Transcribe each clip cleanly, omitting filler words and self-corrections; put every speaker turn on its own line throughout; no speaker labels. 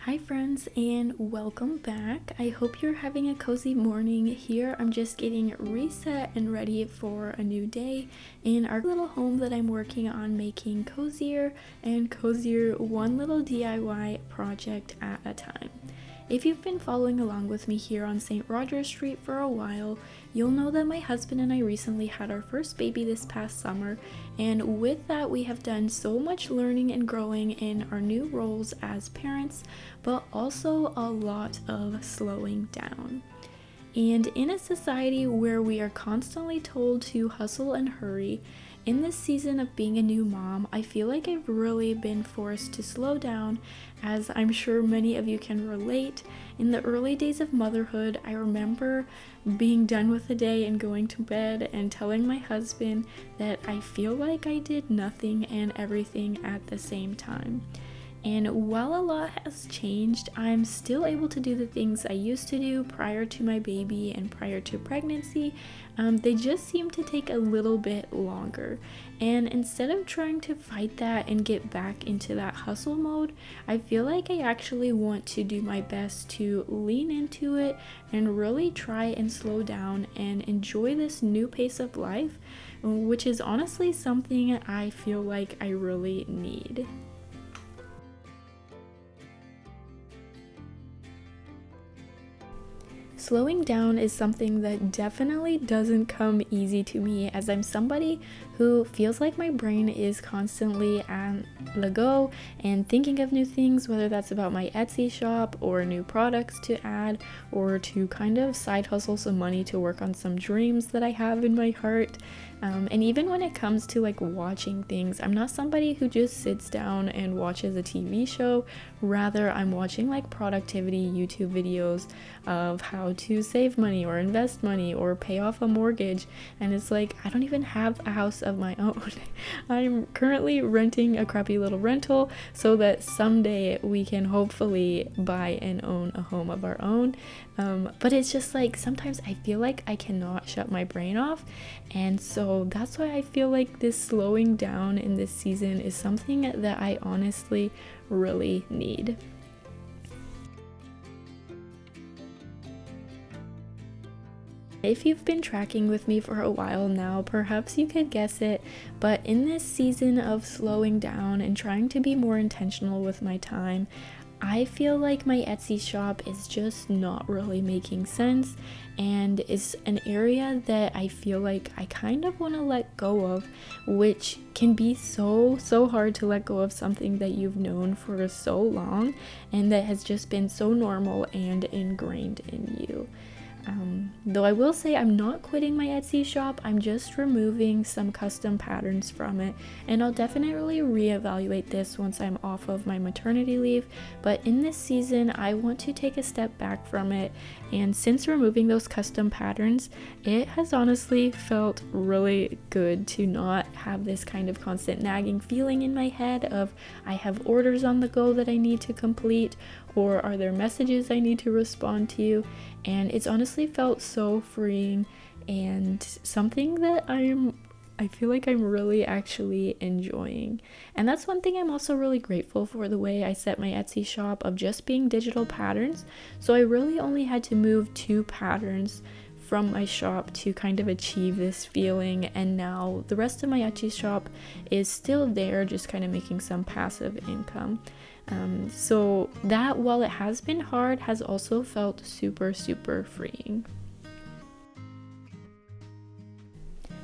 Hi friends, and welcome back. I hope you're having a cozy morning. Here I'm just getting reset and ready for a new day in our little home that I'm working on making cozier and cozier, one little DIY project at a time. If you've been following along with me here on St. Rogers Street for a while, you'll know that my husband and I recently had our first baby this past summer, and with that we have done so much learning and growing in our new roles as parents, but also a lot of slowing down. And in a society where we are constantly told to hustle and hurry, in this season of being a new mom, I feel like I've really been forced to slow down, as I'm sure many of you can relate. In the early days of motherhood, I remember being done with the day and going to bed and telling my husband that I feel like I did nothing and everything at the same time. And while a lot has changed, I'm still able to do the things I used to do prior to my baby and prior to pregnancy. They just seem to take a little bit longer. And instead of trying to fight that and get back into that hustle mode, I feel like I actually want to do my best to lean into it and really try and slow down and enjoy this new pace of life, which is honestly something I feel like I really need. Slowing down is something that definitely doesn't come easy to me, as I'm somebody who feels like my brain is constantly on the go and thinking of new things, whether that's about my Etsy shop or new products to add or to kind of side hustle some money to work on some dreams that I have in my heart. And even when it comes to like watching things, I'm not somebody who just sits down and watches a TV show. Rather, I'm watching like productivity YouTube videos of how to save money or invest money or pay off a mortgage. And it's like, I don't even have a house of my own. I'm currently renting a crappy little rental so that someday we can hopefully buy and own a home of our own. But it's just like sometimes I feel like I cannot shut my brain off, and so that's why I feel like this slowing down in this season is something that I honestly really need. If you've been tracking with me for a while now, perhaps you could guess it, but in this season of slowing down and trying to be more intentional with my time, I feel like my Etsy shop is just not really making sense, and is an area that I feel like I kind of want to let go of, which can be so hard to let go of something that you've known for so long and that has just been so normal and ingrained in you. Though I will say I'm not quitting my Etsy shop, I'm just removing some custom patterns from it, and I'll definitely reevaluate this once I'm off of my maternity leave. But in this season, I want to take a step back from it, and since removing those custom patterns, it has honestly felt really good to not have this kind of constant nagging feeling in my head of I have orders on the go that I need to complete, or are there messages I need to respond to, and it's honestly felt so freeing and something that I feel like I'm really actually enjoying. And that's one thing I'm also really grateful for, the way I set my Etsy shop of just being digital patterns. So I really only had to move 2 patterns from my shop to kind of achieve this feeling, and now the rest of my Etsy shop is still there, just kind of making some passive income. So that, while it has been hard, has also felt super freeing.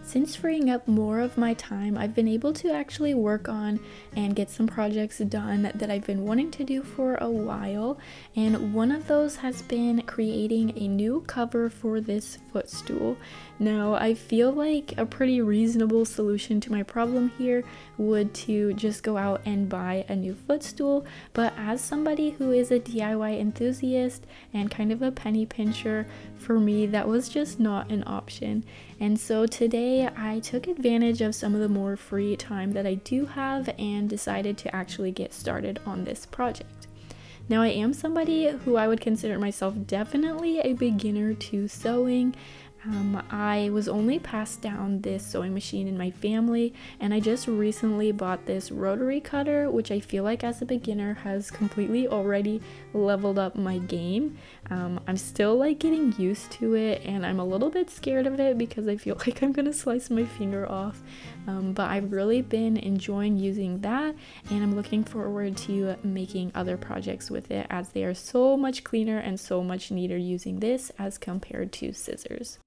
Since freeing up more of my time, I've been able to actually work on and get some projects done that I've been wanting to do for a while, and one of those has been creating a new cover for this footstool. Now, I feel like a pretty reasonable solution to my problem here would to just go out and buy a new footstool, but as somebody who is a DIY enthusiast and kind of a penny pincher, for me that was just not an option. And so today I took advantage of some of the more free time that I do have and decided to actually get started on this project. Now, I am somebody who I would consider myself definitely a beginner to sewing. I was only passed down this sewing machine in my family, and I just recently bought this rotary cutter, which I feel like as a beginner has completely already leveled up my game. I'm still like getting used to it, and I'm a little bit scared of it because I feel like I'm gonna slice my finger off. But I've really been enjoying using that, and I'm looking forward to making other projects with it, as they are so much cleaner and so much neater using this as compared to scissors.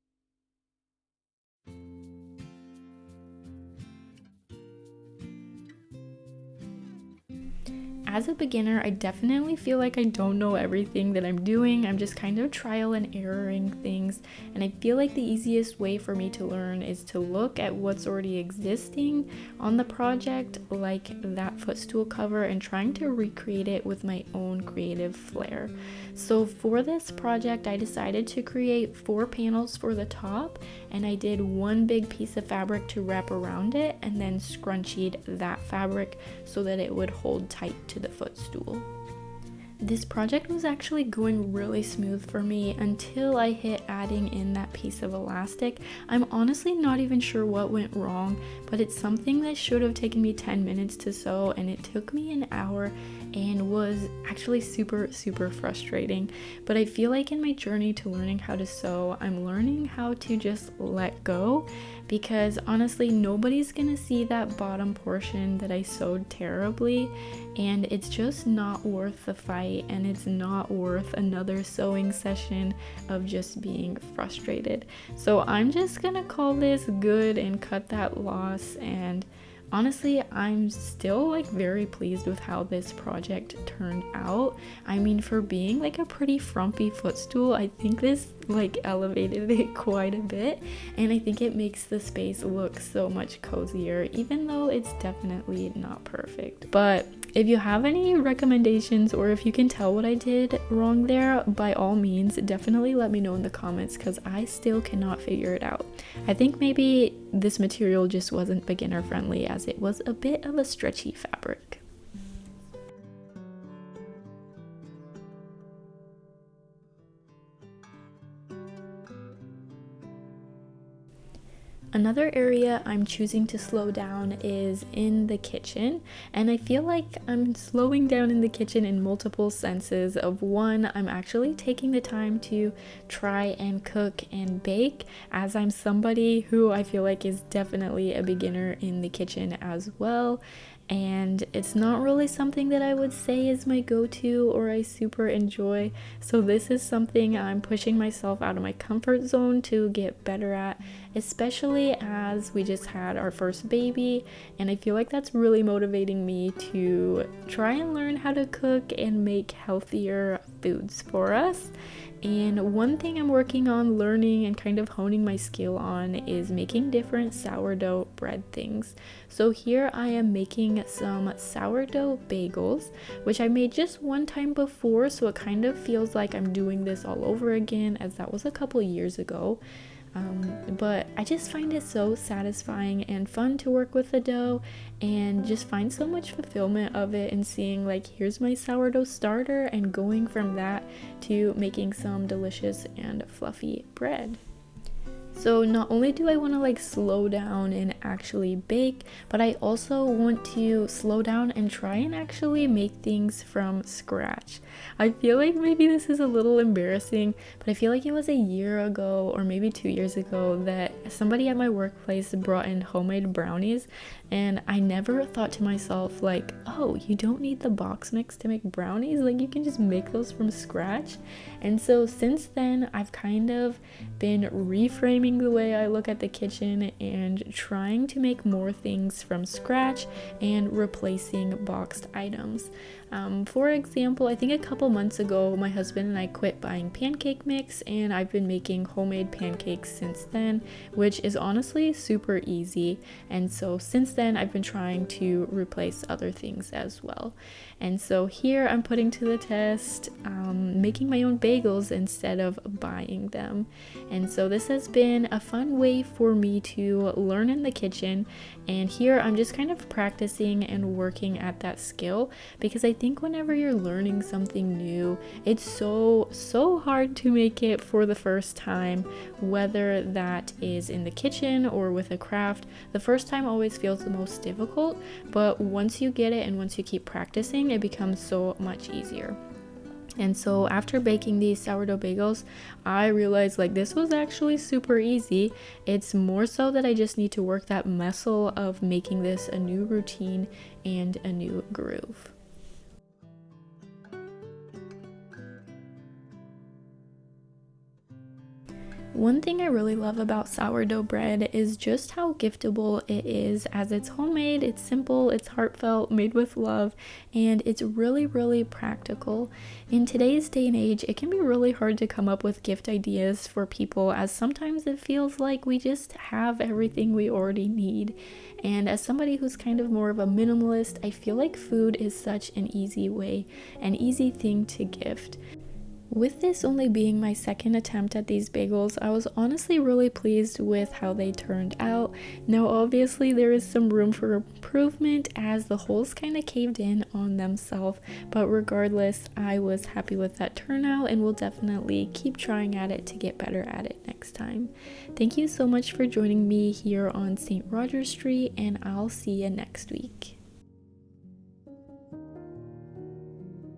As a beginner, I definitely feel like I don't know everything that I'm doing. I'm just kind of trial and erroring things, and I feel like the easiest way for me to learn is to look at what's already existing on the project, like that footstool cover, and trying to recreate it with my own creative flair. So for this project, I decided to create 4 panels for the top, and I did one big piece of fabric to wrap around it, and then scrunchied that fabric so that it would hold tight to the footstool. This project was actually going really smooth for me until I hit adding in that piece of elastic. I'm honestly not even sure what went wrong, but it's something that should have taken me 10 minutes to sew, and it took me an hour and was actually super frustrating. But I feel like in my journey to learning how to sew, I'm learning how to just let go, because honestly nobody's gonna see that bottom portion that I sewed terribly, and it's just not worth the fight, and it's not worth another sewing session of just being frustrated. So I'm just gonna call this good and cut that loss. And honestly, I'm still like very pleased with how this project turned out. I mean, for being like a pretty frumpy footstool, I think this like elevated it quite a bit, and I think it makes the space look so much cozier, even though it's definitely not perfect. But if you have any recommendations, or if you can tell what I did wrong there, by all means definitely let me know in the comments, because I still cannot figure it out. I think maybe this material just wasn't beginner friendly, as it was a bit of a stretchy fabric. Another area I'm choosing to slow down is in the kitchen, and I feel like I'm slowing down in the kitchen in multiple senses. Of one, I'm actually taking the time to try and cook and bake, as I'm somebody who I feel like is definitely a beginner in the kitchen as well. And it's not really something that I would say is my go-to or I super enjoy. So this is something I'm pushing myself out of my comfort zone to get better at, especially as we just had our first baby, and I feel like that's really motivating me to try and learn how to cook and make healthier foods for us. And one thing I'm working on learning and kind of honing my skill on is making different sourdough bread things. So here I am making some sourdough bagels, which I made just one time before, so it kind of feels like I'm doing this all over again, as that was a couple years ago. But I just find it so satisfying and fun to work with the dough, and just find so much fulfillment of it, and seeing like, here's my sourdough starter, and going from that to making some delicious and fluffy bread. So not only do I want to like slow down and actually bake, but I also want to slow down and try and actually make things from scratch. I feel like maybe this is a little embarrassing, but I feel like it was a year ago or maybe 2 years ago that somebody at my workplace brought in homemade brownies, and I never thought to myself like, oh, you don't need the box mix to make brownies, like you can just make those from scratch. And so since then I've kind of been reframing the way I look at the kitchen and trying to make more things from scratch and replacing boxed items. For example, I think a couple months ago my husband and I quit buying pancake mix, and I've been making homemade pancakes since then, which is honestly super easy. And so since then I've been trying to replace other things as well. And so here I'm putting to the test making my own bagels instead of buying them. And so this has been been a fun way for me to learn in the kitchen, and here I'm just kind of practicing and working at that skill, because I think whenever you're learning something new, it's so hard to make it for the first time, whether that is in the kitchen or with a craft. The first time always feels the most difficult, but once you get it and once you keep practicing, it becomes so much easier. And so after baking these sourdough bagels, I realized like this was actually super easy. It's more so that I just need to work that muscle of making this a new routine and a new groove. One thing I really love about sourdough bread is just how giftable it is, as it's homemade, it's simple, it's heartfelt, made with love, and it's really practical. In today's day and age, it can be really hard to come up with gift ideas for people, as sometimes it feels like we just have everything we already need. And as somebody who's kind of more of a minimalist, I feel like food is such an easy way, an easy thing to gift. With this only being my second attempt at these bagels, I was honestly really pleased with how they turned out. Now obviously there is some room for improvement, as the holes kind of caved in on themselves, but regardless, I was happy with that turnout and will definitely keep trying at it to get better at it next time. Thank you so much for joining me here on St. Rogers Street, and I'll see you next week.